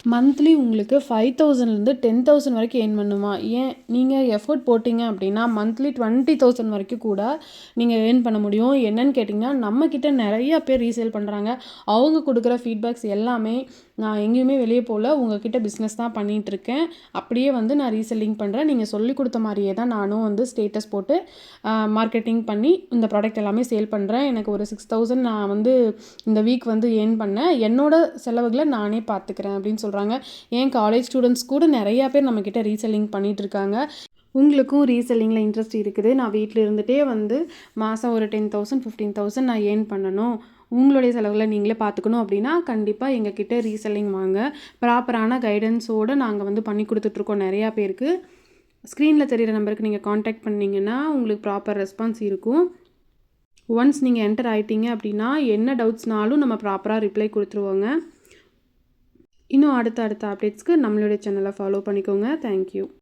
Monthly உங்களுக்கு 5000லேருந்து 10,000 வரைக்கும் earn பண்ணுமா? ஏன் நீங்கள் எஃபோர்ட் போட்டிங்க அப்படின்னா மந்த்லி 20,000 வரைக்கும் கூட நீங்கள் ஏர்ன் பண்ண முடியும். என்னன்னு கேட்டிங்கன்னா, நம்மக்கிட்ட நிறையா பேர் ரீசேல் பண்ணுறாங்க. அவங்க கொடுக்குற ஃபீட்பேக்ஸ் எல்லாமே நான் எங்கேயுமே வெளியே போகல, உங்ககிட்ட பிஸ்னஸ் தான் பண்ணிகிட்ருக்கேன். அப்படியே வந்து நான் ரீசெல்லிங் பண்ணுறேன். நீங்கள் சொல்லிக் கொடுத்த மாதிரியே தான் நானும் வந்து ஸ்டேட்டஸ் போட்டு மார்க்கெட்டிங் பண்ணி இந்த ப்ராடக்ட் எல்லாமே சேல் பண்ணுறேன். எனக்கு ஒரு 6,000 நான் வந்து இந்த வீக் வந்து ஏர்ன் பண்ணேன். என்னோட செலவுகளை நானே பார்த்துக்கிறேன் அப்படின்னு சொல்கிறாங்க. ஏன் காலேஜ் ஸ்டூடெண்ட்ஸ் கூட நிறையா பேர் நம்மக்கிட்ட ரீசெல்லிங் பண்ணிகிட்ருக்காங்க. உங்களுக்கும் ரீசெல்லிங்கில் இன்ட்ரெஸ்ட் இருக்குது, நான் வீட்டில் இருந்துகிட்டே வந்து மாதம் ஒரு 10,000 15,000 நான் ஏர்ன் பண்ணணும், உங்களுடைய செலவுகளை நீங்களே பார்த்துக்கணும் அப்படின்னா கண்டிப்பாக எங்ககிட்ட ரீசெல்லிங் வாங்க. ப்ராப்பரான கைடன்ஸோடு நாங்கள் வந்து பண்ணி கொடுத்துட்ருக்கோம் நிறையா பேருக்கு. ஸ்க்ரீனில் தெரிகிற நம்பருக்கு நீங்கள் காண்டாக்ட் பண்ணிங்கன்னா உங்களுக்கு ப்ராப்பர் ரெஸ்பான்ஸ் இருக்கும். ஒன்ஸ் நீங்கள் என்டர் ஆகிட்டீங்க அப்படின்னா என்ன டவுட்ஸ்னாலும் நம்ம ப்ராப்பராக ரிப்ளை கொடுத்துருவோங்க. இன்னும் அடுத்த அப்டேட்ஸ்க்கு நம்மளுடைய சேனலை ஃபாலோ பண்ணிக்கோங்க. தேங்க்யூ.